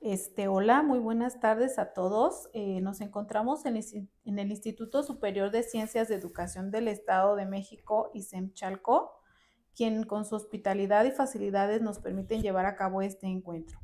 Hola, muy buenas tardes a todos. Nos encontramos en el Instituto Superior de Ciencias de Educación del Estado de México, ISEM-Chalco, quien con su hospitalidad y facilidades nos permiten llevar a cabo este encuentro.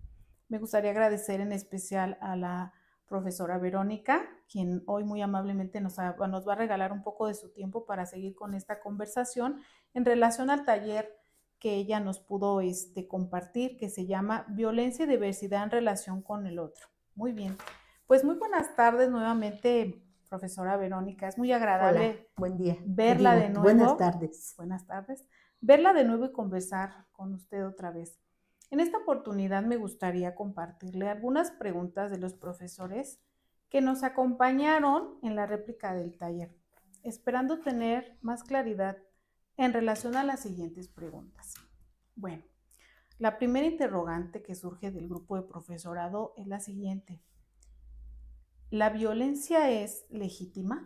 Me gustaría agradecer en especial a la profesora Verónica, quien hoy muy amablemente nos va a regalar un poco de su tiempo para seguir con esta conversación en relación al taller que ella nos pudo compartir, que se llama Violencia y diversidad en relación con el otro. Muy bien. Pues muy buenas tardes nuevamente, profesora Verónica. Es muy Hola, agradable buen día. verla de Digo, buenas nuevo. tardes. Buenas tardes. Verla de nuevo y conversar con usted otra vez. En esta oportunidad me gustaría compartirle algunas preguntas de los profesores que nos acompañaron en la réplica del taller, esperando tener más claridad en relación a las siguientes preguntas. Bueno, la primera interrogante que surge del grupo de profesorado es la siguiente. ¿La violencia es legítima?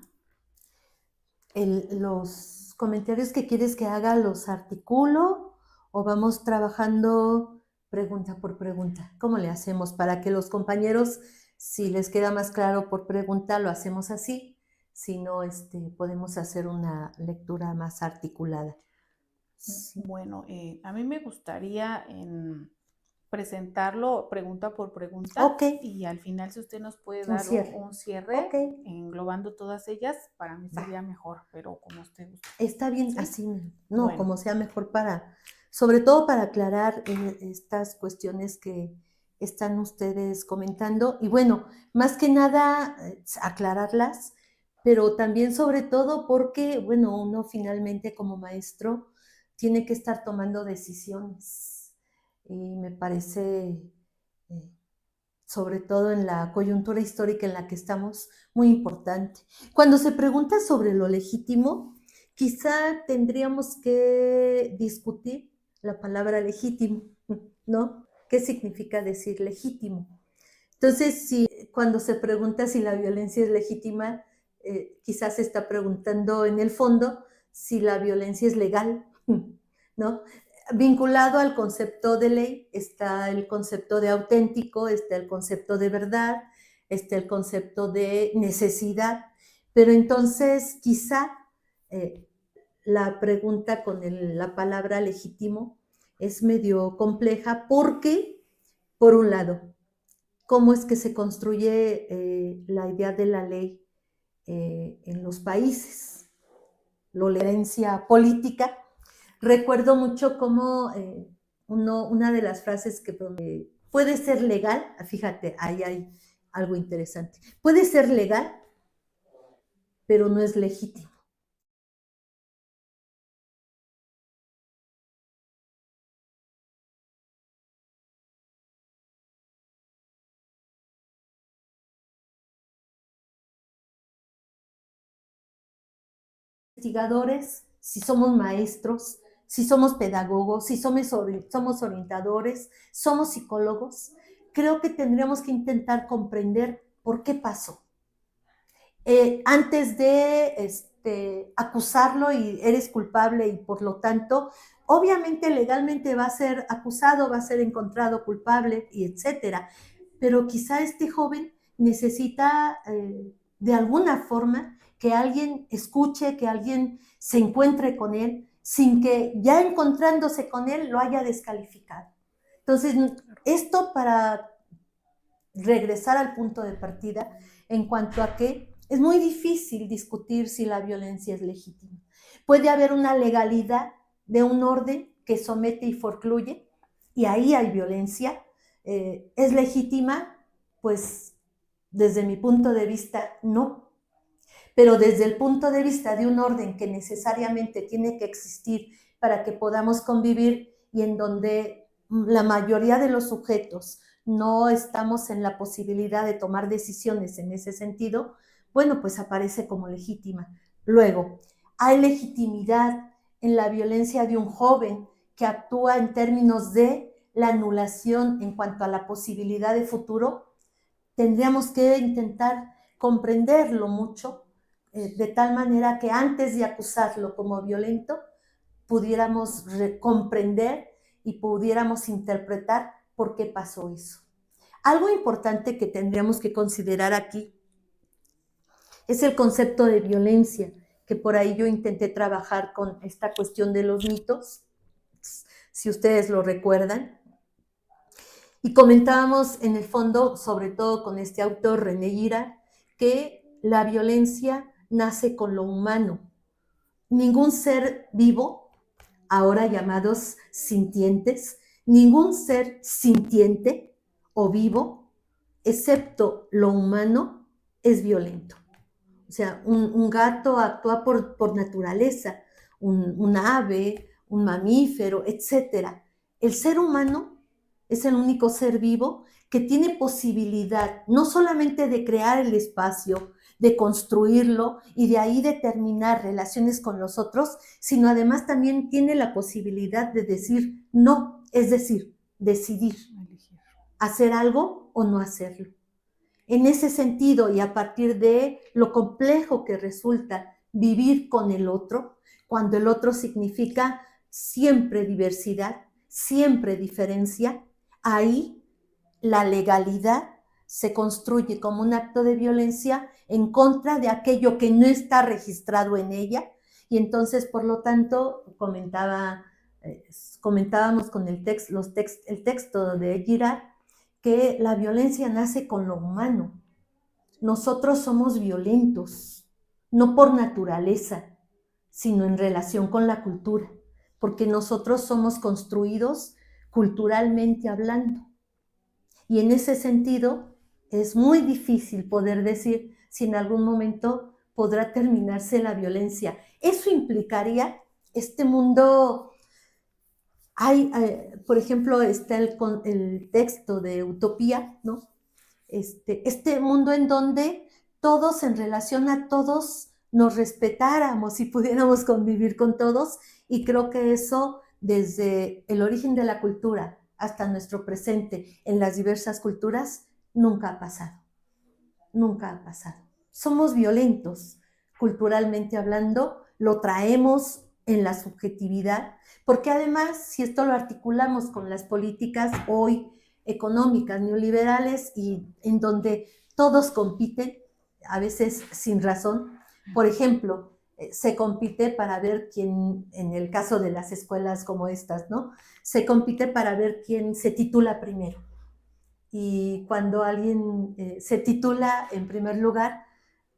Los comentarios que quieres que haga los articulo o vamos trabajando pregunta por pregunta. ¿Cómo le hacemos para que los compañeros, si les queda más claro por pregunta, lo hacemos así? Si no, podemos hacer una lectura más articulada. Sí. Bueno, a mí me gustaría presentarlo pregunta por pregunta Ok, y al final si usted nos puede un dar cierre. un cierre Ok, englobando todas ellas, para mí va. sería mejor, pero como usted guste. Está bien ¿Sí? así, no, Bueno, como sea mejor sobre todo para aclarar estas cuestiones que están ustedes comentando. Y bueno, más que nada, aclararlas, pero también sobre todo porque, bueno, uno finalmente como maestro tiene que estar tomando decisiones. Y me parece, eh, sobre todo en la coyuntura histórica en la que estamos, muy importante. Cuando se pregunta sobre lo legítimo, quizá tendríamos que discutir la palabra legítimo, ¿no? ¿Qué significa decir legítimo? Entonces, si cuando se pregunta si la violencia es legítima, quizás se está preguntando en el fondo si la violencia es legal, ¿no? Vinculado al concepto de ley está el concepto de auténtico, está el concepto de verdad, está el concepto de necesidad, pero entonces quizá eh, la pregunta con la palabra legítimo es medio compleja porque, por un lado, cómo es que se construye la idea de la ley en los países, la herencia política. Recuerdo mucho cómo una de las frases que puede ser legal, fíjate, ahí hay algo interesante, puede ser legal, pero no es legítimo. Investigadores, si somos maestros, si somos pedagogos, si somos orientadores, somos psicólogos, creo que tendríamos que intentar comprender por qué pasó. Antes de acusarlo y eres culpable y por lo tanto, obviamente legalmente va a ser acusado, va a ser encontrado culpable y etcétera. Pero quizá este joven necesita de alguna forma que alguien escuche, que alguien se encuentre con él, sin que ya encontrándose con él lo haya descalificado. Entonces, esto para regresar al punto de partida en cuanto a que es muy difícil discutir si la violencia es legítima. Puede haber una legalidad de un orden que somete y forcluye, y ahí hay violencia. ¿Es legítima? Pues desde mi punto de vista, no. Pero desde el punto de vista de un orden que necesariamente tiene que existir para que podamos convivir y en donde la mayoría de los sujetos no estamos en la posibilidad de tomar decisiones en ese sentido, bueno, pues aparece como legítima. Luego, hay legitimidad en la violencia de un joven que actúa en términos de la anulación en cuanto a la posibilidad de futuro. Tendríamos que intentar comprenderlo mucho, de tal manera que antes de acusarlo como violento, pudiéramos comprender y pudiéramos interpretar por qué pasó eso. Algo importante que tendríamos que considerar aquí es el concepto de violencia, que por ahí yo intenté trabajar con esta cuestión de los mitos, si ustedes lo recuerdan. Y comentábamos en el fondo, sobre todo con este autor René Girard, que la violencia nace con lo humano. Ningún ser vivo, ahora llamados sintientes, ningún ser sintiente o vivo, excepto lo humano, es violento. O sea, un gato actúa por naturaleza, un ave, un mamífero, etc. El ser humano es el único ser vivo que tiene posibilidad no solamente de crear el espacio, de construirlo y de ahí determinar relaciones con los otros, sino además también tiene la posibilidad de decir no, es decir, decidir hacer algo o no hacerlo. En ese sentido, y a partir de lo complejo que resulta vivir con el otro, cuando el otro significa siempre diversidad, siempre diferencia, ahí la legalidad se construye como un acto de violencia en contra de aquello que no está registrado en ella. Y entonces, por lo tanto, comentábamos con el texto de Girard, que la violencia nace con lo humano. Nosotros somos violentos, no por naturaleza, sino en relación con la cultura, porque nosotros somos construidos culturalmente hablando. Y en ese sentido es muy difícil poder decir si en algún momento podrá terminarse la violencia. Eso implicaría este mundo. Por ejemplo, está el texto de Utopía, ¿no? Este mundo en donde todos, en relación a todos, nos respetáramos y pudiéramos convivir con todos, y creo que eso, desde el origen de la cultura hasta nuestro presente, en las diversas culturas, nunca ha pasado. Nunca ha pasado. Somos violentos, culturalmente hablando, lo traemos en la subjetividad, porque además, si esto lo articulamos con las políticas hoy económicas neoliberales y en donde todos compiten, a veces sin razón, por ejemplo, se compite para ver quién, en el caso de las escuelas como estas, ¿no? Se compite para ver quién se titula primero. Y cuando alguien se titula en primer lugar,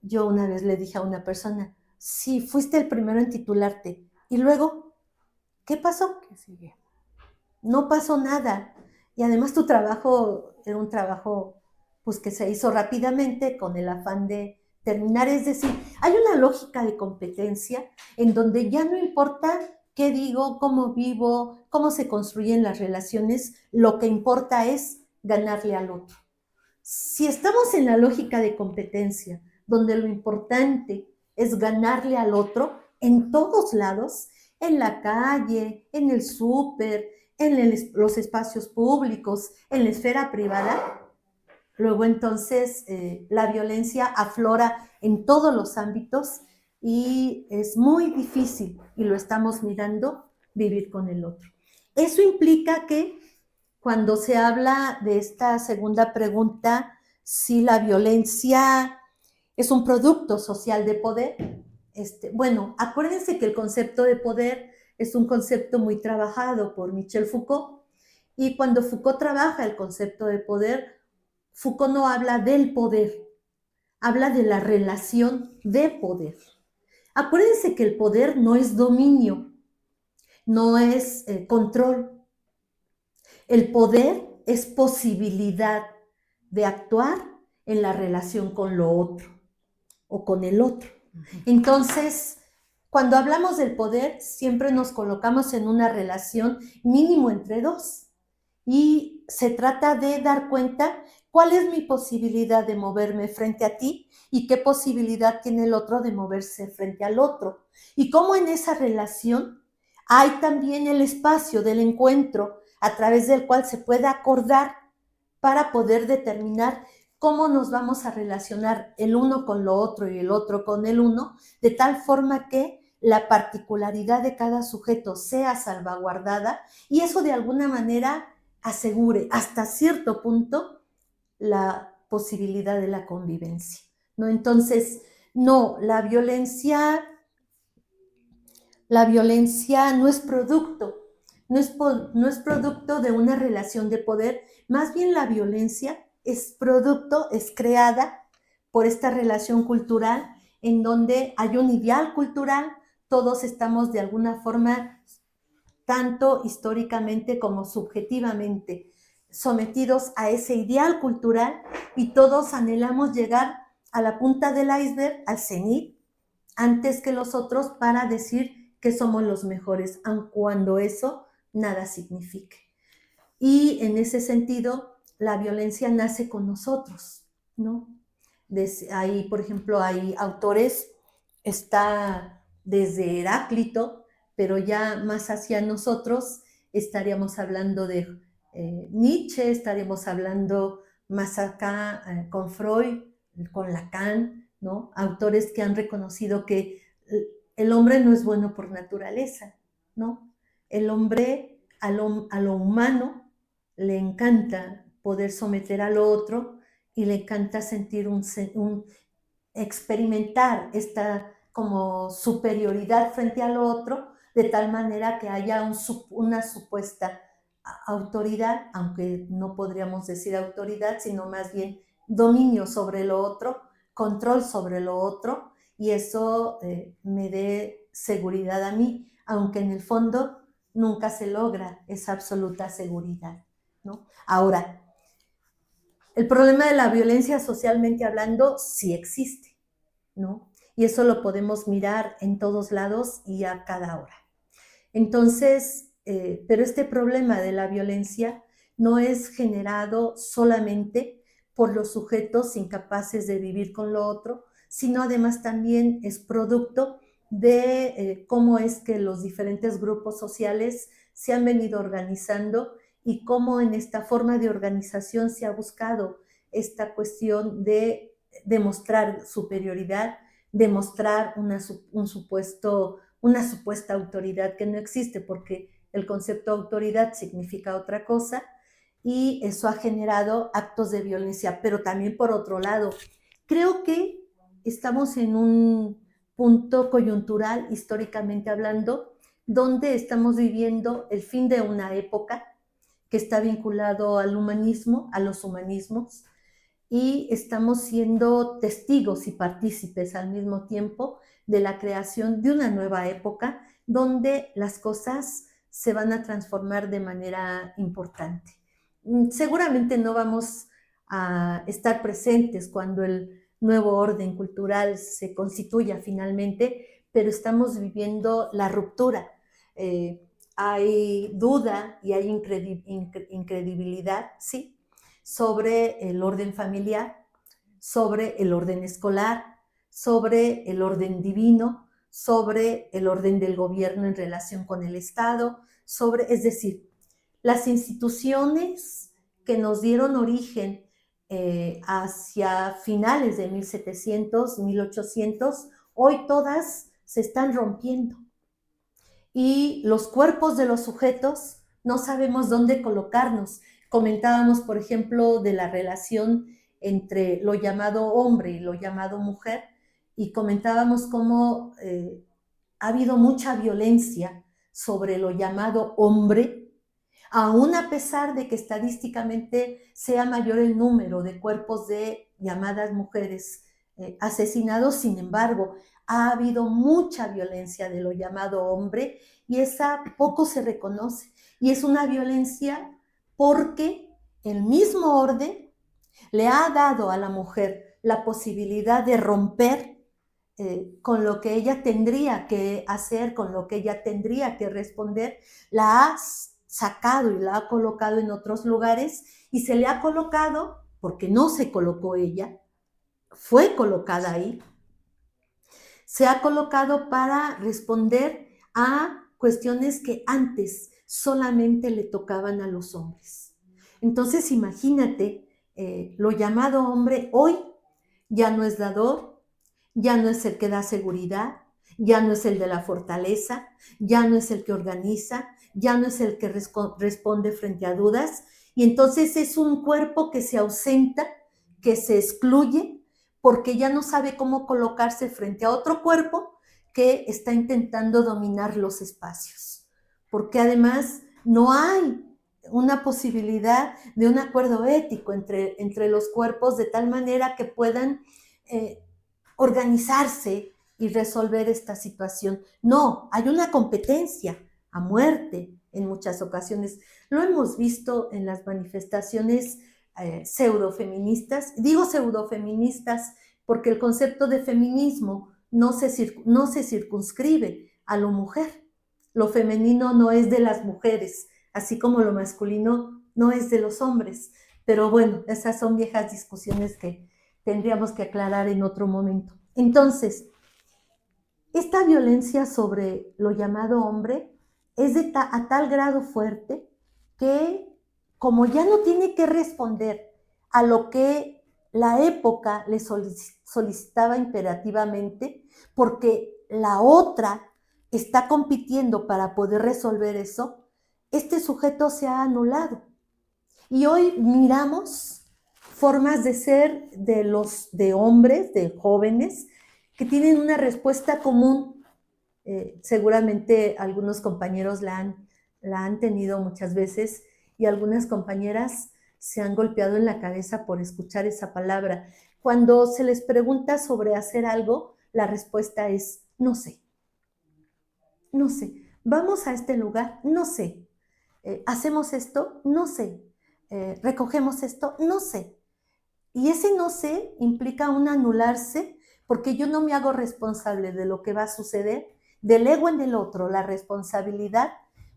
yo una vez le dije a una persona, sí, fuiste el primero en titularte. Y luego, ¿qué pasó? ¿Qué sigue? No pasó nada. Y además tu trabajo era un trabajo pues, que se hizo rápidamente con el afán de terminar. Es decir, hay una lógica de competencia en donde ya no importa qué digo, cómo vivo, cómo se construyen las relaciones, lo que importa es ganarle al otro. Si estamos en la lógica de competencia, donde lo importante es ganarle al otro en todos lados, en la calle, en el súper, en los espacios públicos, en la esfera privada, luego entonces la violencia aflora en todos los ámbitos y es muy difícil, y lo estamos mirando, vivir con el otro. Eso implica que cuando se habla de esta segunda pregunta, si la violencia es un producto social de poder, bueno, acuérdense que el concepto de poder es un concepto muy trabajado por Michel Foucault, y cuando Foucault trabaja el concepto de poder, Foucault no habla del poder, habla de la relación de poder. Acuérdense que el poder no es dominio, no es control. El poder es posibilidad de actuar en la relación con lo otro o con el otro. Entonces, cuando hablamos del poder, siempre nos colocamos en una relación mínimo entre dos. Y se trata de dar cuenta cuál es mi posibilidad de moverme frente a ti y qué posibilidad tiene el otro de moverse frente al otro. Y cómo en esa relación hay también el espacio del encuentro a través del cual se puede acordar para poder determinar cómo nos vamos a relacionar el uno con lo otro y el otro con el uno, de tal forma que la particularidad de cada sujeto sea salvaguardada y eso de alguna manera asegure hasta cierto punto la posibilidad de la convivencia, ¿no? Entonces, no, la violencia no es producto, no es producto de una relación de poder, más bien la violencia es producto, es creada por esta relación cultural en donde hay un ideal cultural, todos estamos de alguna forma, tanto históricamente como subjetivamente, sometidos a ese ideal cultural y todos anhelamos llegar a la punta del iceberg, al cenit, antes que los otros para decir que somos los mejores, aun cuando eso nada signifique. Y en ese sentido, la violencia nace con nosotros, ¿no? Ahí, por ejemplo, hay autores, está desde Heráclito, pero ya más hacia nosotros estaríamos hablando de Nietzsche, estaríamos hablando más acá con Freud, con Lacan, ¿no? Autores que han reconocido que el hombre no es bueno por naturaleza, ¿no? El hombre a lo humano le encanta poder someter al otro y le encanta sentir experimentar esta como superioridad frente al otro, de tal manera que haya una supuesta autoridad, aunque no podríamos decir autoridad, sino más bien dominio sobre lo otro, control sobre lo otro, y eso me dé seguridad a mí, aunque en el fondo nunca se logra esa absoluta seguridad, ¿no? Ahora, el problema de la violencia socialmente hablando sí existe, ¿no? Y eso lo podemos mirar en todos lados y a cada hora. Entonces, pero este problema de la violencia no es generado solamente por los sujetos incapaces de vivir con lo otro, sino además también es producto de cómo es que los diferentes grupos sociales se han venido organizando y cómo en esta forma de organización se ha buscado esta cuestión de demostrar superioridad, demostrar una supuesta autoridad que no existe, porque el concepto autoridad significa otra cosa, y eso ha generado actos de violencia. Pero también, por otro lado, creo que estamos en un punto coyuntural, históricamente hablando, donde estamos viviendo el fin de una época que está vinculado al humanismo, a los humanismos, y estamos siendo testigos y partícipes al mismo tiempo de la creación de una nueva época donde las cosas se van a transformar de manera importante. Seguramente no vamos a estar presentes cuando el nuevo orden cultural se constituya finalmente, pero estamos viviendo la ruptura. Hay duda y hay incredibilidad, sí, sobre el orden familiar, sobre el orden escolar, sobre el orden divino, sobre el orden del gobierno en relación con el Estado, es decir, las instituciones que nos dieron origen hacia finales de 1700, 1800, hoy todas se están rompiendo. Y los cuerpos de los sujetos no sabemos dónde colocarnos. Comentábamos, por ejemplo, de la relación entre lo llamado hombre y lo llamado mujer, y comentábamos cómo ha habido mucha violencia sobre lo llamado hombre, aún a pesar de que estadísticamente sea mayor el número de cuerpos de llamadas mujeres asesinados. Sin embargo, ha habido mucha violencia de lo llamado hombre y esa poco se reconoce. Y es una violencia porque el mismo orden le ha dado a la mujer la posibilidad de romper con lo que ella tendría que hacer, con lo que ella tendría que responder, la ha sacado y la ha colocado en otros lugares, y se le ha colocado, porque no se colocó ella, fue colocada ahí, se ha colocado para responder a cuestiones que antes solamente le tocaban a los hombres. Entonces, imagínate, lo llamado hombre hoy ya no es dador, ya no es el que da seguridad, ya no es el de la fortaleza, ya no es el que organiza, ya no es el que responde frente a dudas, Y entonces es un cuerpo que se ausenta, que se excluye, porque ya no sabe cómo colocarse frente a otro cuerpo que está intentando dominar los espacios. Porque además no hay una posibilidad de un acuerdo ético entre los cuerpos de tal manera que puedan organizarse y resolver esta situación. No, hay una competencia a muerte en muchas ocasiones. Lo hemos visto en las manifestaciones pseudofeministas. Digo pseudofeministas porque el concepto de feminismo no se circunscribe a lo mujer. Lo femenino no es de las mujeres, así como lo masculino no es de los hombres. Pero bueno, esas son viejas discusiones que tendríamos que aclarar en otro momento. Entonces, esta violencia sobre lo llamado hombre es a tal grado fuerte que, como ya no tiene que responder a lo que la época le solicitaba imperativamente, porque la otra está compitiendo para poder resolver eso, este sujeto se ha anulado. Y hoy miramos formas de ser de hombres, de jóvenes, que tienen una respuesta común. Seguramente algunos compañeros la han tenido muchas veces y algunas compañeras se han golpeado en la cabeza por escuchar esa palabra. Cuando se les pregunta sobre hacer algo, la respuesta es no sé. No sé. ¿Vamos a este lugar? No sé. ¿Hacemos esto? No sé. ¿Recogemos esto? No sé. Y ese no sé implica un anularse porque yo no me hago responsable de lo que va a suceder, delego en el otro la responsabilidad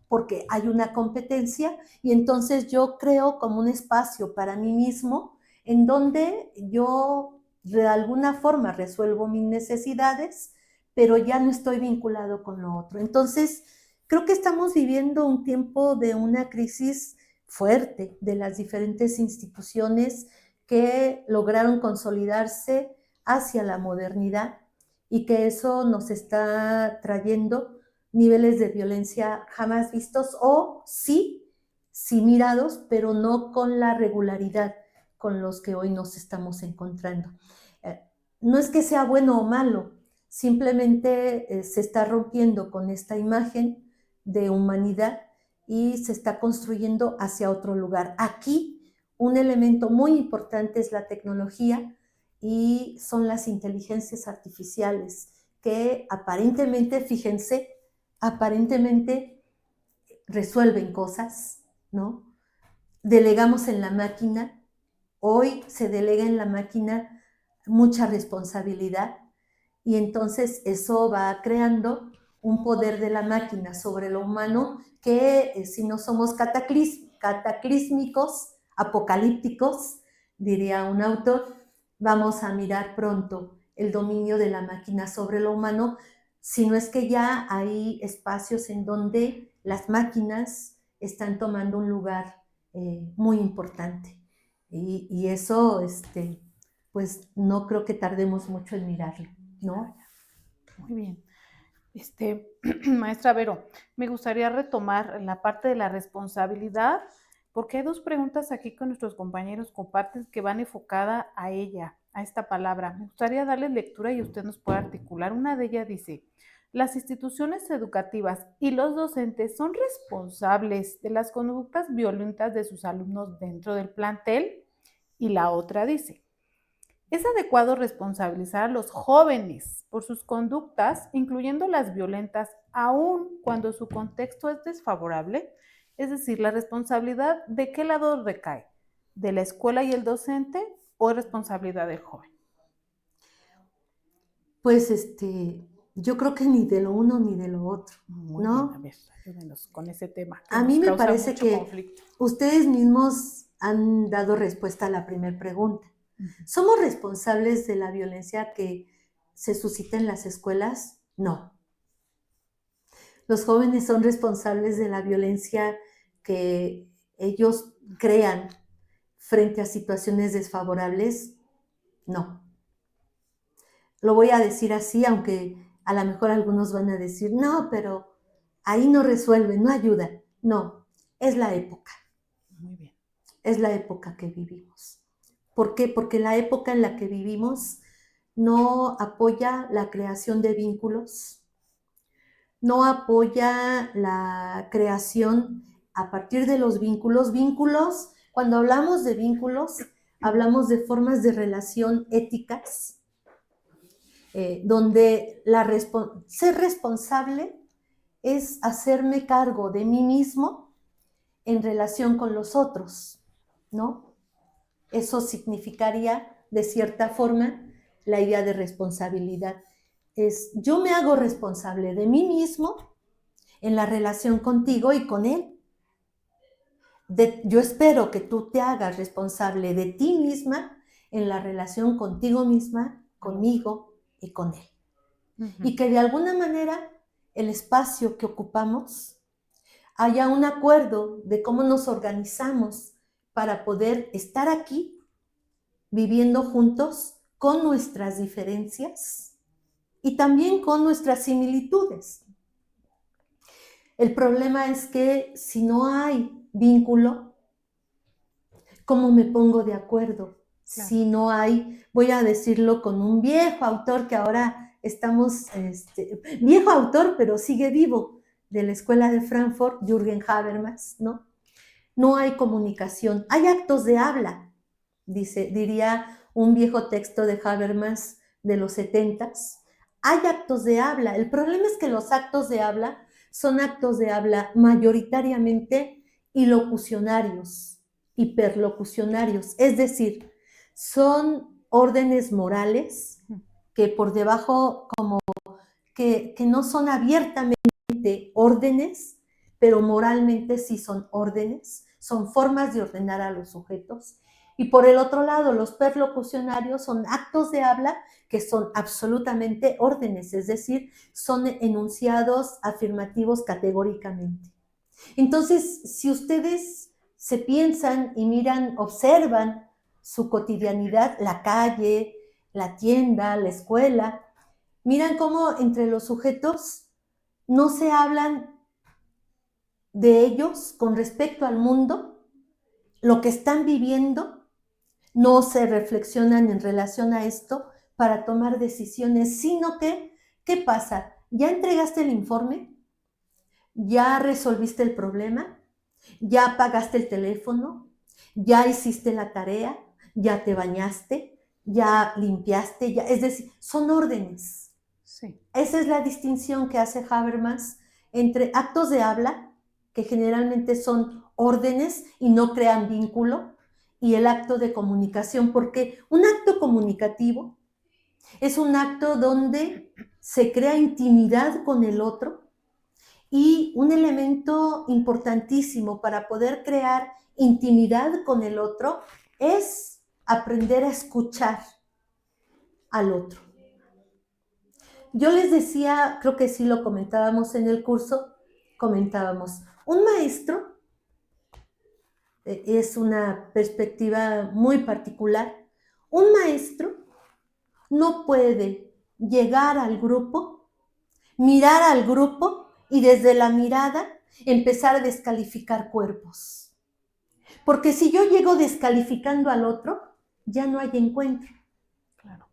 porque hay una competencia y entonces yo creo como un espacio para mí mismo en donde yo de alguna forma resuelvo mis necesidades, pero ya no estoy vinculado con lo otro. Entonces, creo que estamos viviendo un tiempo de una crisis fuerte de las diferentes instituciones que lograron consolidarse hacia la modernidad y que eso nos está trayendo niveles de violencia jamás vistos o sí mirados, pero no con la regularidad con los que hoy nos estamos encontrando. No es que sea bueno o malo, simplemente se está rompiendo con esta imagen de humanidad y se está construyendo hacia otro lugar. Aquí un elemento muy importante es la tecnología y son las inteligencias artificiales que aparentemente, fíjense, aparentemente resuelven cosas, ¿no? Delegamos en la máquina, hoy se delega en la máquina mucha responsabilidad y entonces eso va creando un poder de la máquina sobre lo humano que si no somos cataclísmicos, apocalípticos, diría un autor, vamos a mirar pronto el dominio de la máquina sobre lo humano, si no es que ya hay espacios en donde las máquinas están tomando un lugar muy importante. Y eso, pues no creo que tardemos mucho en mirarlo, ¿no? Muy bien. Maestra Vero, me gustaría retomar la parte de la responsabilidad, porque hay dos preguntas aquí que nuestros compañeros comparten que van enfocada a ella, a esta palabra. Me gustaría darle lectura y usted nos puede articular. Una de ellas dice, las instituciones educativas y los docentes son responsables de las conductas violentas de sus alumnos dentro del plantel. Y la otra dice, es adecuado responsabilizar a los jóvenes por sus conductas, incluyendo las violentas, aun cuando su contexto es desfavorable. Es decir, la responsabilidad, ¿de qué lado recae? ¿De la escuela y el docente o es responsabilidad del joven? Pues yo creo que ni de lo uno ni de lo otro, Muy bien, a ¿no? ver, ayúdenos con ese tema que A mí nos me causa parece mucho que conflicto. ustedes mismos han dado respuesta a la primera pregunta. ¿Somos responsables de la violencia que se suscita en las escuelas? No. ¿Los jóvenes son responsables de la violencia que ellos crean frente a situaciones desfavorables? No. Lo voy a decir así, aunque a lo mejor algunos van a decir, no, pero ahí no resuelve, no ayuda. No, es la época. Muy bien. es la época que vivimos. ¿Por qué? Porque la época en la que vivimos no apoya la creación de vínculos, no apoya la creación a partir de los vínculos. Vínculos, cuando hablamos de vínculos, hablamos de formas de relación éticas, donde ser responsable es hacerme cargo de mí mismo en relación con los otros, ¿no? Eso significaría, de cierta forma, la idea de responsabilidad. Es, yo me hago responsable de mí mismo en la relación contigo y con él. Yo espero que tú te hagas responsable de ti misma en la relación contigo misma, conmigo y con él. Y que de alguna manera el espacio que ocupamos haya un acuerdo de cómo nos organizamos para poder estar aquí viviendo juntos con nuestras diferencias y también con nuestras similitudes. El problema es que si no hay vínculo, ¿cómo me pongo de acuerdo? Claro. Si no hay, voy a decirlo con un viejo autor que ahora estamos, viejo autor, pero sigue vivo, de la Escuela de Frankfurt, Jürgen Habermas, ¿no? No hay comunicación, hay actos de habla, diría un viejo texto de Habermas de los 70s. Hay actos de habla. El problema es que los actos de habla son actos de habla mayoritariamente ilocucionarios, hiperlocucionarios, es decir, son órdenes morales que por debajo como que no son abiertamente órdenes, pero moralmente sí son órdenes, son formas de ordenar a los sujetos. Y por el otro lado, los perlocucionarios son actos de habla que son absolutamente órdenes, es decir, son enunciados afirmativos categóricamente. Entonces, si ustedes se piensan y miran, observan su cotidianidad, la calle, la tienda, la escuela, miran cómo entre los sujetos no se hablan de ellos con respecto al mundo, lo que están viviendo, no se reflexionan en relación a esto para tomar decisiones, sino que, ¿qué pasa? ¿Ya entregaste el informe? ¿Ya resolviste el problema? ¿Ya apagaste el teléfono? ¿Ya hiciste la tarea? ¿Ya te bañaste? ¿Ya limpiaste? Es decir, son órdenes. Sí. Esa es la distinción que hace Habermas entre actos de habla, que generalmente son órdenes y no crean vínculo, y el acto de comunicación, porque un acto comunicativo es un acto donde se crea intimidad con el otro, y un elemento importantísimo para poder crear intimidad con el otro es aprender a escuchar al otro. Yo les decía, creo que sí lo comentábamos en el curso, un maestro, es una perspectiva muy particular, un maestro no puede llegar al grupo, mirar al grupo y desde la mirada empezar a descalificar cuerpos. Porque si yo llego descalificando al otro, ya no hay encuentro. Claro.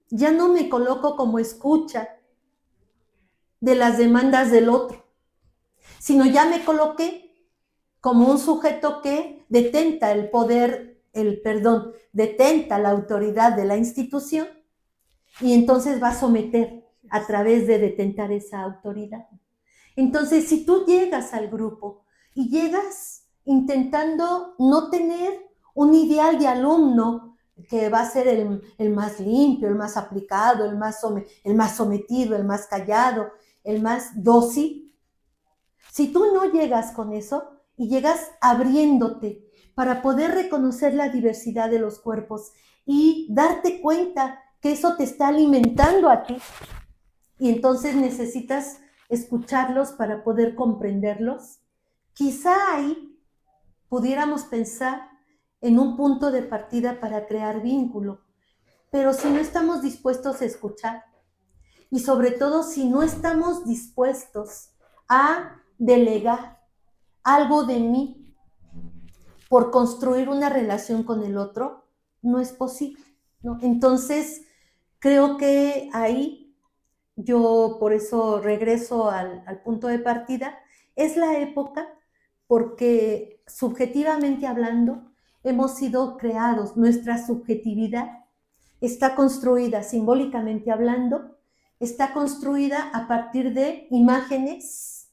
Ya no me coloco como escucha de las demandas del otro, sino ya me coloqué como un sujeto que detenta el poder, detenta la autoridad de la institución y entonces va a someter a través de detentar esa autoridad. Entonces, si tú llegas al grupo y llegas intentando no tener un ideal de alumno que va a ser el más limpio, el más aplicado, el más sometido, el más callado, el más dócil, si tú no llegas con eso y llegas abriéndote para poder reconocer la diversidad de los cuerpos y darte cuenta que eso te está alimentando a ti, y entonces necesitas escucharlos para poder comprenderlos, quizá ahí pudiéramos pensar en un punto de partida para crear vínculo. Pero si no estamos dispuestos a escuchar, y sobre todo si no estamos dispuestos a delegar algo de mí por construir una relación con el otro, no es posible, ¿no? Entonces, creo que ahí yo por eso regreso al punto de partida, es la época porque subjetivamente hablando hemos sido creados, nuestra subjetividad está construida simbólicamente hablando, está construida a partir de imágenes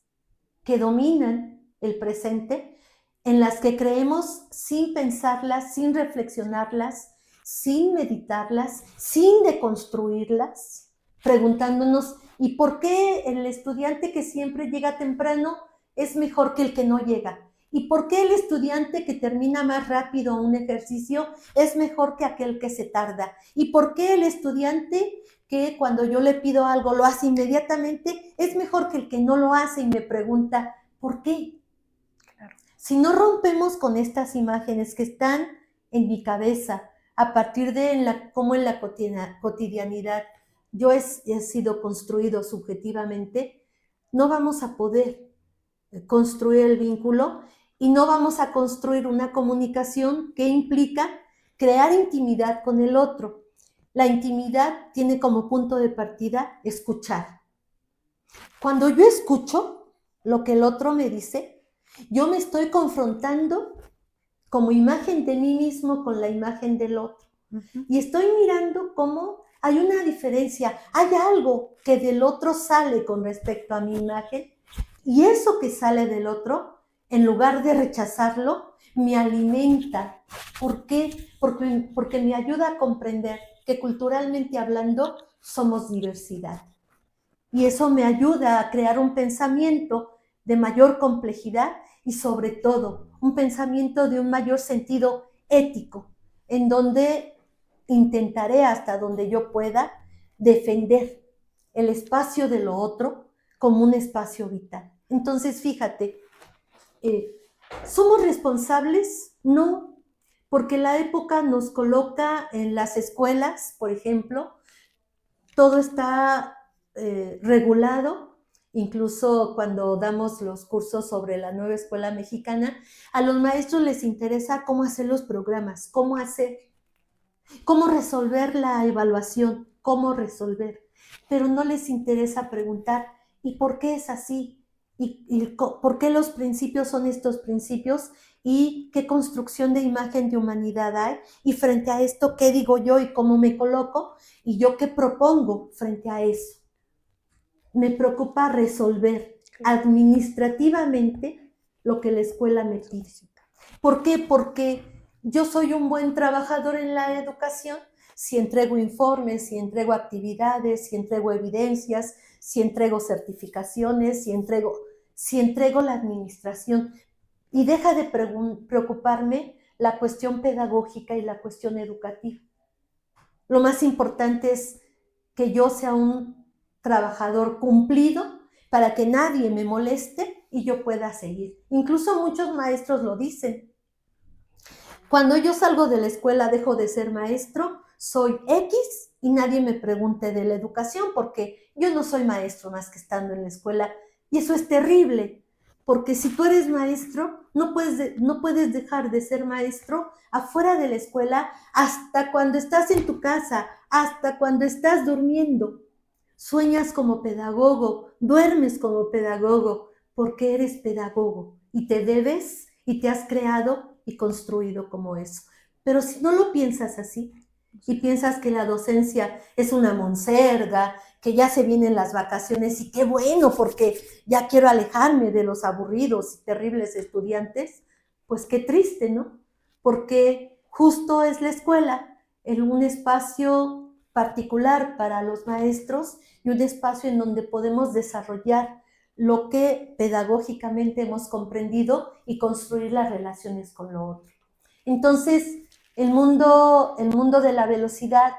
que dominan el presente, en las que creemos sin pensarlas, sin reflexionarlas, sin meditarlas, sin deconstruirlas, preguntándonos, ¿y por qué el estudiante que siempre llega temprano es mejor que el que no llega? ¿Y por qué el estudiante que termina más rápido un ejercicio es mejor que aquel que se tarda? ¿Y por qué el estudiante que cuando yo le pido algo lo hace inmediatamente es mejor que el que no lo hace y me pregunta, ¿por qué? Claro. Si no rompemos con estas imágenes que están en mi cabeza a partir de cómo en la cotidianidad yo he sido construido subjetivamente, no vamos a poder construir el vínculo y no vamos a construir una comunicación que implica crear intimidad con el otro. La intimidad tiene como punto de partida escuchar. Cuando yo escucho lo que el otro me dice, yo me estoy confrontando como imagen de mí mismo con la imagen del otro. Y estoy mirando cómo hay una diferencia, hay algo que del otro sale con respecto a mi imagen, y eso que sale del otro, en lugar de rechazarlo, me alimenta. ¿Por qué? Porque me ayuda a comprender que culturalmente hablando somos diversidad. Y eso me ayuda a crear un pensamiento de mayor complejidad y sobre todo un pensamiento de un mayor sentido ético, en donde intentaré hasta donde yo pueda defender el espacio de lo otro como un espacio vital. Entonces, fíjate, ¿somos responsables? No, porque la época nos coloca en las escuelas, por ejemplo, todo está regulado, incluso cuando damos los cursos sobre la nueva escuela mexicana, a los maestros les interesa cómo hacer los programas, cómo resolver la evaluación, cómo resolver, pero no les interesa preguntar, ¿y por qué es así? ¿Y por qué los principios son estos principios? ¿Y qué construcción de imagen de humanidad hay? Y frente a esto, ¿qué digo yo y cómo me coloco? ¿Y yo qué propongo frente a eso? Me preocupa resolver administrativamente lo que la escuela me pide. ¿Por qué? Porque yo soy un buen trabajador en la educación si entrego informes, si entrego actividades, si entrego evidencias, si entrego certificaciones, si entrego la administración. Y deja de preocuparme la cuestión pedagógica y la cuestión educativa. Lo más importante es que yo sea un trabajador cumplido para que nadie me moleste y yo pueda seguir. Incluso muchos maestros lo dicen. Cuando yo salgo de la escuela dejo de ser maestro, soy X y nadie me pregunte de la educación porque yo no soy maestro más que estando en la escuela. Y eso es terrible, porque si tú eres maestro, no puedes dejar de ser maestro afuera de la escuela hasta cuando estás en tu casa, hasta cuando estás durmiendo. Sueñas como pedagogo, duermes como pedagogo, porque eres pedagogo y te debes y te has creado y construido como eso. Pero si no lo piensas así y piensas que la docencia es una monserga, que ya se vienen las vacaciones y qué bueno porque ya quiero alejarme de los aburridos y terribles estudiantes, pues qué triste, ¿no? Porque justo es la escuela en un espacio particular para los maestros y un espacio en donde podemos desarrollar lo que pedagógicamente hemos comprendido y construir las relaciones con lo otro. Entonces, el mundo de la velocidad,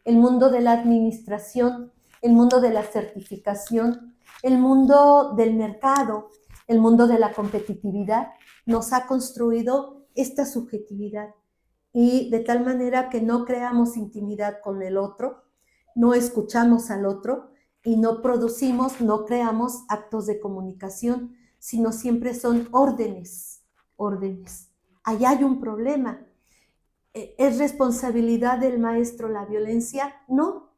el mundo de la administración, el mundo de la certificación, el mundo del mercado, el mundo de la competitividad, nos ha construido esta subjetividad y de tal manera que no creamos intimidad con el otro, no escuchamos al otro y no producimos, no creamos actos de comunicación, sino siempre son órdenes. allá hay un problema. ¿Es responsabilidad del maestro la violencia? No,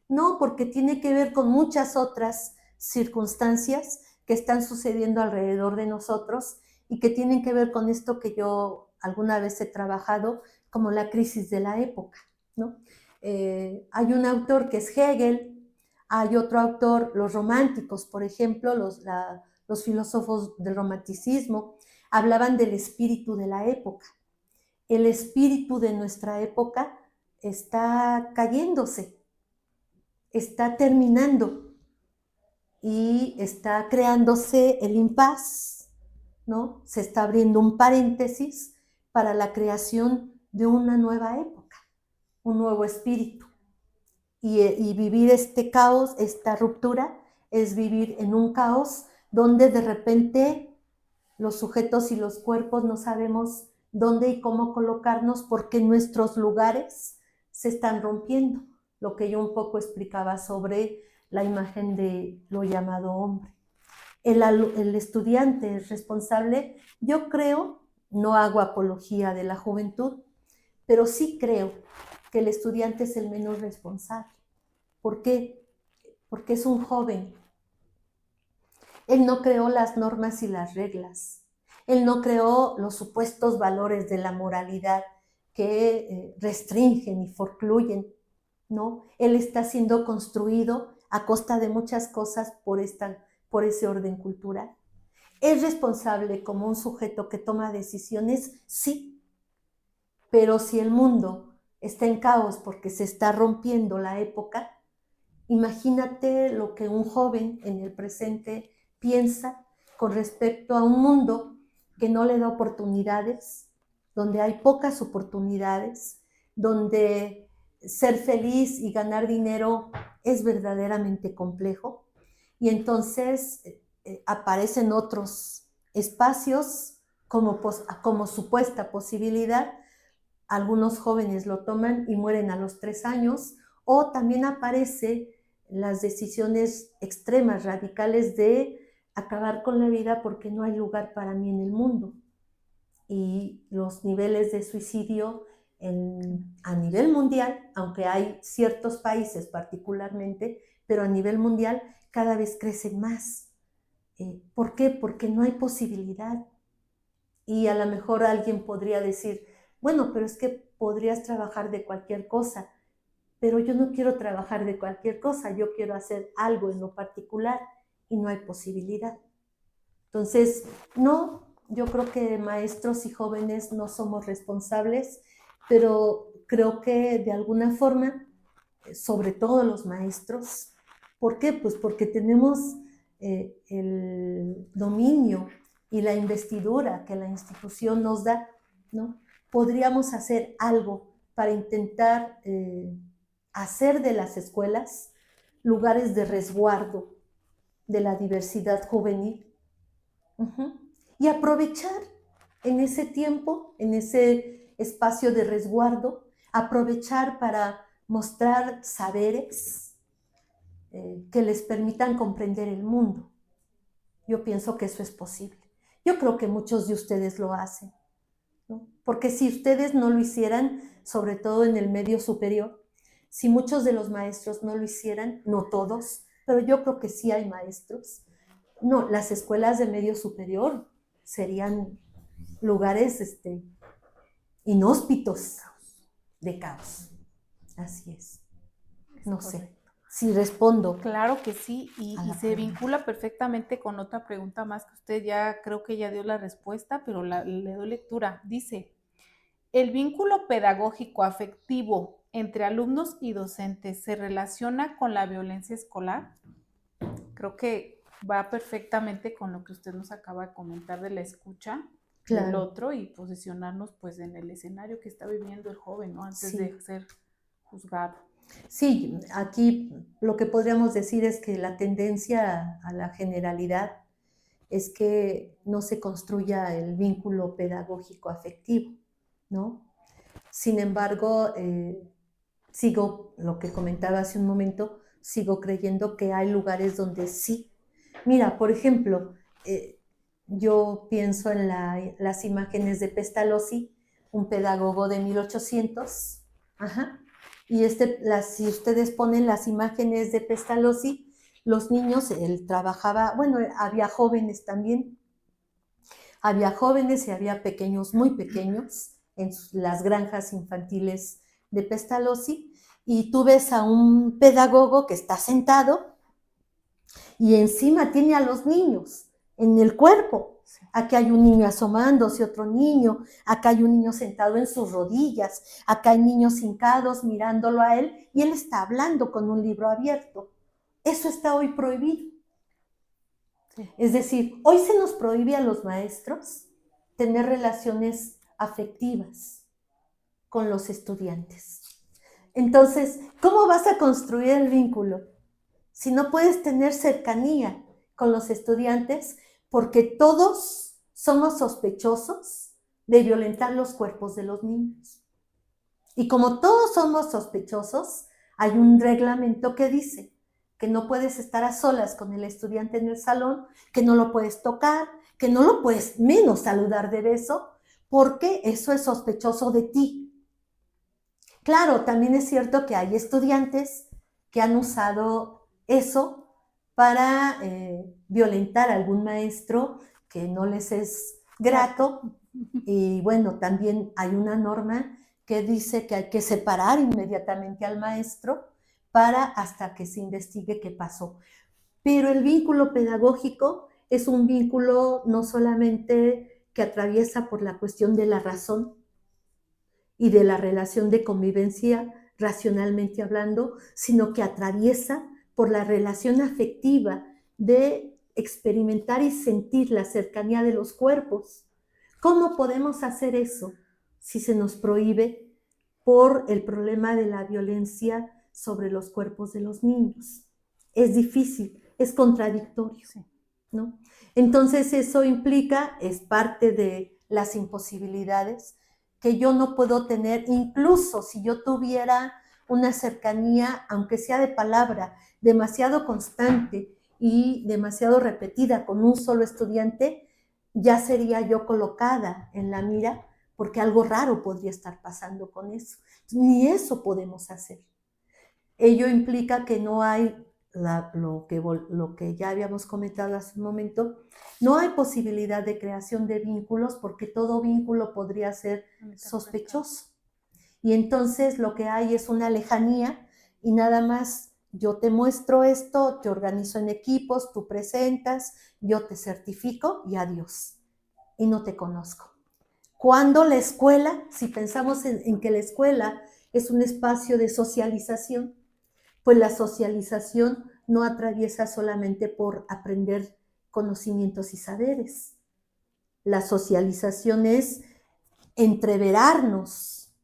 no, porque tiene que ver con muchas otras circunstancias que están sucediendo alrededor de nosotros y que tienen que ver con esto que yo alguna vez he trabajado como la crisis de la época, ¿no? Hay un autor que es Hegel, hay otro autor, los románticos, por ejemplo, los filósofos del romanticismo, hablaban del espíritu de la época. El espíritu de nuestra época está cayéndose, está terminando y está creándose el impas, ¿no? Se está abriendo un paréntesis para la creación de una nueva época, un nuevo espíritu. Y vivir este caos, esta ruptura, es vivir en un caos donde de repente los sujetos y los cuerpos no sabemos dónde y cómo colocarnos porque nuestros lugares se están rompiendo, lo que yo un poco explicaba sobre la imagen de lo llamado hombre. El estudiante es responsable, yo creo, no hago apología de la juventud, pero sí creo que el estudiante es el menos responsable. ¿Por qué? Porque es un joven. Él no creó las normas y las reglas. Él no creó los supuestos valores de la moralidad que restringen y forcluyen, ¿no? Él está siendo construido a costa de muchas cosas por ese orden cultural. ¿Es responsable como un sujeto que toma decisiones? Sí. Pero si el mundo está en caos porque se está rompiendo la época, imagínate lo que un joven en el presente piensa con respecto a un mundo que no le da oportunidades, donde hay pocas oportunidades, donde ser feliz y ganar dinero es verdaderamente complejo. Y entonces aparecen otros espacios como supuesta posibilidad. Algunos jóvenes lo toman y mueren a los 3 años, o también aparece las decisiones extremas, radicales de acabar con la vida porque no hay lugar para mí en el mundo. Y los niveles de suicidio a nivel mundial, aunque hay ciertos países particularmente, pero a nivel mundial cada vez crecen más. ¿Por qué? Porque no hay posibilidad. Y a lo mejor alguien podría decir, bueno, pero es que podrías trabajar de cualquier cosa, pero yo no quiero trabajar de cualquier cosa, yo quiero hacer algo en lo particular y no hay posibilidad. Entonces, no, yo creo que maestros y jóvenes no somos responsables, pero creo que de alguna forma, sobre todo los maestros, ¿por qué? Pues porque tenemos el dominio y la investidura que la institución nos da, ¿no? Podríamos hacer algo para intentar hacer de las escuelas lugares de resguardo de la diversidad juvenil. Y aprovechar en ese tiempo, en ese espacio de resguardo, aprovechar para mostrar saberes que les permitan comprender el mundo. Yo pienso que eso es posible. Yo creo que muchos de ustedes lo hacen, ¿no? Porque si ustedes no lo hicieran, sobre todo en el medio superior, si muchos de los maestros no lo hicieran, no todos, pero yo creo que sí hay maestros, no, las escuelas de medio superior serían lugares inhóspitos de caos. Así es. No sé si respondo. Claro que sí, y se vincula perfectamente con otra pregunta más que usted ya creo que ya dio la respuesta, pero le doy lectura. Dice, ¿el vínculo pedagógico afectivo entre alumnos y docentes se relaciona con la violencia escolar? Creo que va perfectamente con lo que usted nos acaba de comentar de la escucha del otro y posicionarnos pues en el escenario que está viviendo el joven, ¿no? Antes de ser juzgado. Sí, aquí lo que podríamos decir es que la tendencia a la generalidad es que no se construya el vínculo pedagógico afectivo, ¿no? Sin embargo, sigo, lo que comentaba hace un momento, sigo creyendo que hay lugares donde sí. Mira, por ejemplo, yo pienso en las imágenes de Pestalozzi, un pedagogo de 1800. Ajá. Y si ustedes ponen las imágenes de Pestalozzi, los niños, él trabajaba, bueno, había jóvenes también, había jóvenes y había pequeños, muy pequeños, en las granjas infantiles de Pestalozzi, y tú ves a un pedagogo que está sentado y encima tiene a los niños en el cuerpo. Aquí hay un niño asomándose, otro niño, acá hay un niño sentado en sus rodillas, acá hay niños hincados mirándolo a él y él está hablando con un libro abierto. Eso está hoy prohibido. Es decir, hoy se nos prohíbe a los maestros tener relaciones afectivas con los estudiantes. Entonces, ¿cómo vas a construir el vínculo si no puedes tener cercanía con los estudiantes? Porque todos somos sospechosos de violentar los cuerpos de los niños. Y como todos somos sospechosos, hay un reglamento que dice que no puedes estar a solas con el estudiante en el salón, que no lo puedes tocar, que no lo puedes menos saludar de beso, porque eso es sospechoso de ti. Claro, también es cierto que hay estudiantes que han usado eso para violentar a algún maestro que no les es grato. Y bueno, también hay una norma que dice que hay que separar inmediatamente al maestro hasta que se investigue qué pasó. Pero el vínculo pedagógico es un vínculo no solamente que atraviesa por la cuestión de la razón y de la relación de convivencia racionalmente hablando, sino que atraviesa por la relación afectiva de experimentar y sentir la cercanía de los cuerpos. ¿Cómo podemos hacer eso si se nos prohíbe por el problema de la violencia sobre los cuerpos de los niños? Es difícil, es contradictorio, ¿no? Entonces eso implica, es parte de las imposibilidades que yo no puedo tener, incluso si yo tuviera una cercanía, aunque sea de palabra, demasiado constante y demasiado repetida con un solo estudiante, ya sería yo colocada en la mira porque algo raro podría estar pasando con eso. Ni eso podemos hacer. Ello implica que no hay lo que ya habíamos comentado hace un momento, no hay posibilidad de creación de vínculos porque todo vínculo podría ser sospechoso. Y entonces lo que hay es una lejanía y nada más yo te muestro esto, te organizo en equipos, tú presentas, yo te certifico y adiós. Y no te conozco. Cuando la escuela, si pensamos en que la escuela es un espacio de socialización, pues la socialización no atraviesa solamente por aprender conocimientos y saberes. La socialización es entreverarnos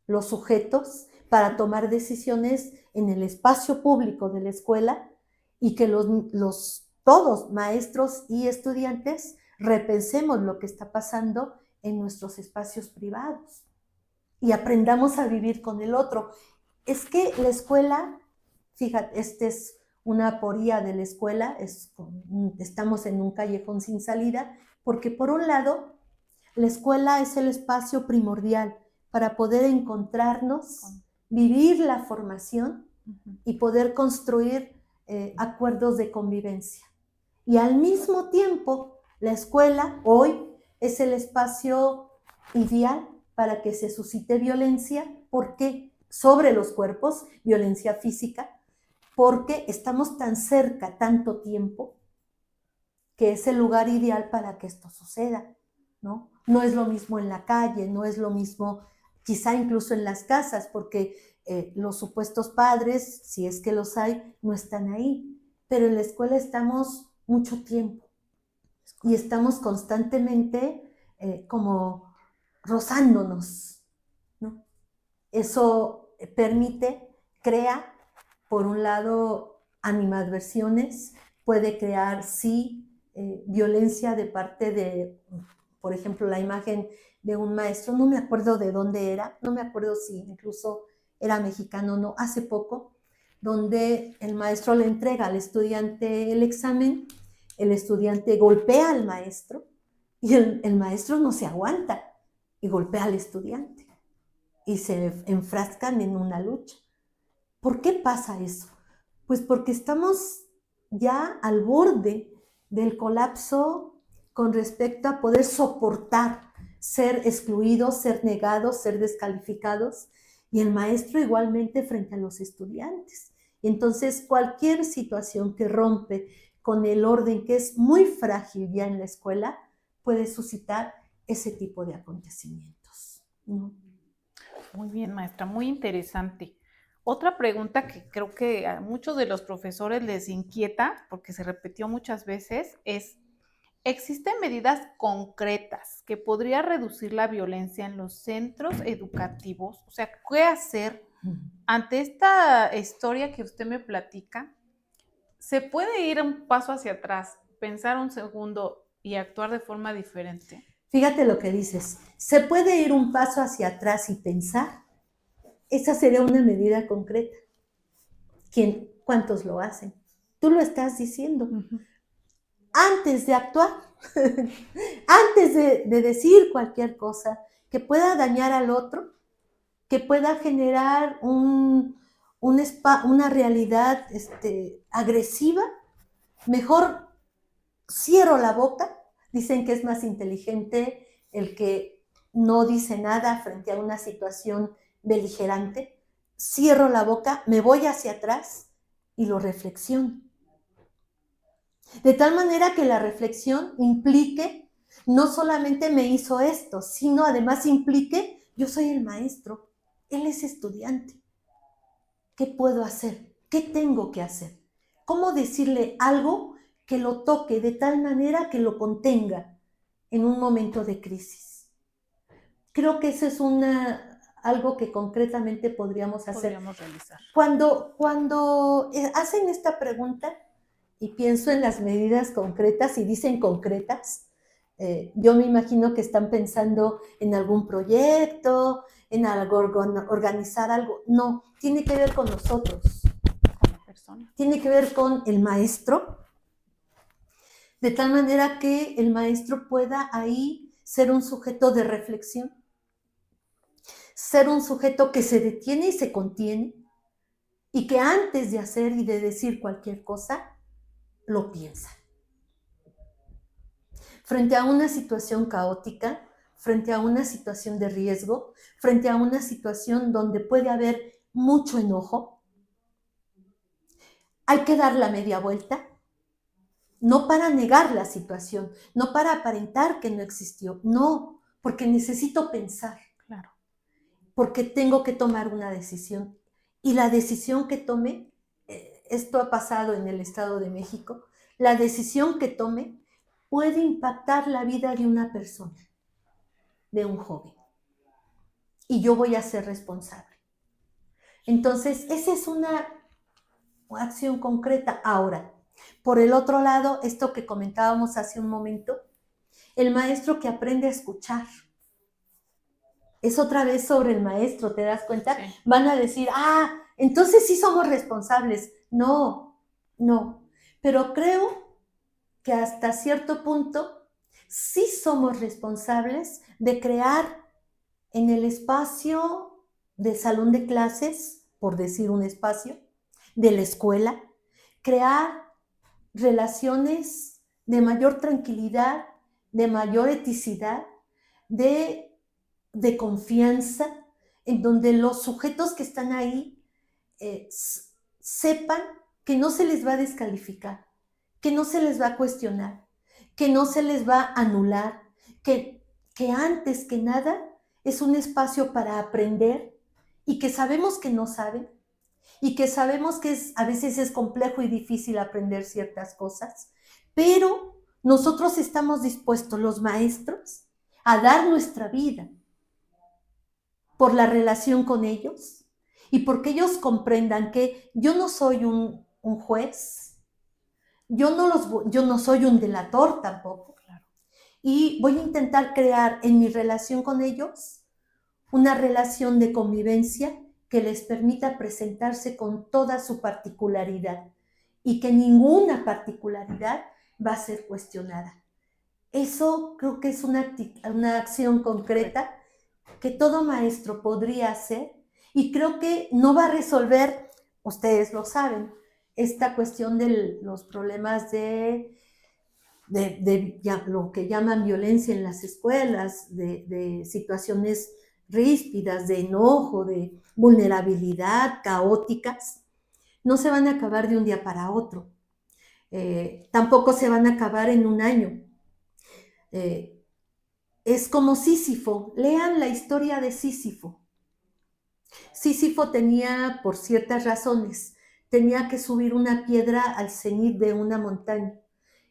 los sujetos para tomar decisiones en el espacio público de la escuela y que todos, maestros y estudiantes, repensemos lo que está pasando en nuestros espacios privados y aprendamos a vivir con el otro. Es que la escuela, fíjate, esta es una aporía de la escuela, estamos en un callejón sin salida, porque por un lado, la escuela es el espacio primordial para poder encontrarnos, vivir la formación y poder construir acuerdos de convivencia. Y al mismo tiempo, la escuela hoy es el espacio ideal para que se suscite violencia. ¿Por qué? Sobre los cuerpos, violencia física, porque estamos tan cerca tanto tiempo que es el lugar ideal para que esto suceda, ¿no? No es lo mismo en la calle, no es lo mismo quizá incluso en las casas, porque los supuestos padres, si es que los hay, no están ahí, pero en la escuela estamos mucho tiempo y estamos constantemente como rozándonos, ¿no? Eso crea, por un lado, animadversiones, puede crear, sí, violencia de parte de, por ejemplo, la imagen de un maestro, no me acuerdo de dónde era, no me acuerdo si incluso era mexicano o no, hace poco, donde el maestro le entrega al estudiante el examen el estudiante golpea al maestro y el maestro no se aguanta y golpea al estudiante y se enfrascan en una lucha. ¿Por qué pasa eso? Pues porque estamos ya al borde del colapso con respecto a poder soportar ser excluidos, ser negados, ser descalificados, y el maestro igualmente frente a los estudiantes. Entonces, cualquier situación que rompe con el orden que es muy frágil ya en la escuela puede suscitar ese tipo de acontecimientos, ¿no? Muy bien, maestra, muy interesante. Otra pregunta que creo que a muchos de los profesores les inquieta, porque se repitió muchas veces, es, ¿existen medidas concretas que podría reducir la violencia en los centros educativos? O sea, ¿qué hacer ante esta historia que usted me platica? ¿Se puede ir un paso hacia atrás, pensar un segundo y actuar de forma diferente? Fíjate lo que dices, ¿se puede ir un paso hacia atrás y pensar? Esa sería una medida concreta. ¿Cuántos lo hacen? Tú lo estás diciendo. Antes de actuar, antes de decir cualquier cosa que pueda dañar al otro, que pueda generar una realidad agresiva, mejor cierro la boca. Dicen que es más inteligente el que no dice nada frente a una situación beligerante. Cierro la boca, me voy hacia atrás y lo reflexiono. De tal manera que la reflexión implique, no solamente me hizo esto, sino además implique, yo soy el maestro, él es estudiante. ¿Qué puedo hacer? ¿Qué tengo que hacer? ¿Cómo decirle algo que lo toque de tal manera que lo contenga en un momento de crisis? Creo que eso es algo que concretamente podríamos hacer. Podríamos realizar. Cuando hacen esta pregunta y pienso en las medidas concretas y dicen concretas, yo me imagino que están pensando en algún proyecto, en algo, organizar algo. No, tiene que ver con nosotros. Con la persona. Tiene que ver con el maestro, de tal manera que el maestro pueda ahí ser un sujeto de reflexión, ser un sujeto que se detiene y se contiene, y que antes de hacer y de decir cualquier cosa, lo piensa. Frente a una situación caótica, frente a una situación de riesgo, frente a una situación donde puede haber mucho enojo, hay que dar la media vuelta, no para negar la situación, no para aparentar que no existió, no, porque necesito pensar, claro, porque tengo que tomar una decisión. Y la decisión que tome, esto ha pasado en el Estado de México, la decisión que tome puede impactar la vida de una persona, de un joven. Y yo voy a ser responsable. Entonces, esa es una acción concreta. Ahora, por el otro lado, esto que comentábamos hace un momento, el maestro que aprende a escuchar. Es otra vez sobre el maestro, ¿te das cuenta? Sí. Van a decir, entonces sí somos responsables. No, no. Pero creo que hasta cierto punto sí somos responsables de crear en el espacio del salón de clases, por decir un espacio, de la escuela, crear relaciones de mayor tranquilidad, de mayor eticidad, de confianza, en donde los sujetos que están ahí sepan que no se les va a descalificar, que no se les va a cuestionar, que no se les va a anular, que antes que nada es un espacio para aprender y que sabemos que no saben y que sabemos que a veces es complejo y difícil aprender ciertas cosas, pero nosotros estamos dispuestos, los maestros, a dar nuestra vida por la relación con ellos y porque ellos comprendan que yo no soy un juez, yo no soy un delator tampoco. Claro. Y voy a intentar crear en mi relación con ellos una relación de convivencia que les permita presentarse con toda su particularidad y que ninguna particularidad va a ser cuestionada. Eso creo que es una acción concreta que todo maestro podría hacer, y creo que no va a resolver, ustedes lo saben, esta cuestión de los problemas de lo que llaman violencia en las escuelas, de situaciones ríspidas, de enojo, de vulnerabilidad, caóticas. No se van a acabar de un día para otro. Tampoco se van a acabar en un año. Es como Sísifo. Lean la historia de Sísifo. Sísifo tenía, por ciertas razones, tenía que subir una piedra al cenit de una montaña.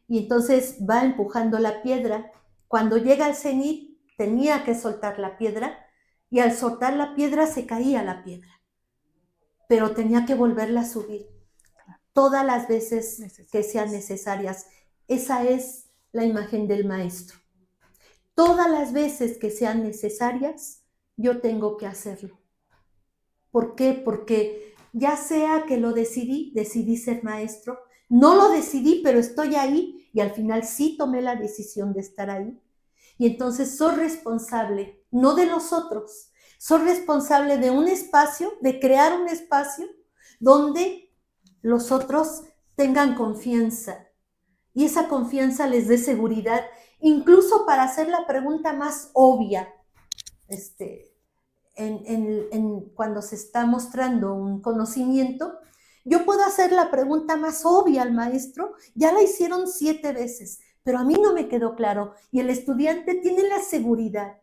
Y entonces va empujando la piedra. Cuando llega al cenit, tenía que soltar la piedra, y al soltar la piedra se caía la piedra. Pero tenía que volverla a subir todas las veces que sean necesarias. Esa es la imagen del maestro. Todas las veces que sean necesarias, yo tengo que hacerlo. ¿Por qué? Porque ya sea que lo decidí ser maestro, no lo decidí, pero estoy ahí, y al final sí tomé la decisión de estar ahí. Y entonces soy responsable, no de los otros, soy responsable de un espacio, de crear un espacio donde los otros tengan confianza, y esa confianza les dé seguridad, incluso para hacer la pregunta más obvia. Cuando se está mostrando un conocimiento, yo puedo hacer la pregunta más obvia al maestro, ya la hicieron 7 veces, pero a mí no me quedó claro, y el estudiante tiene la seguridad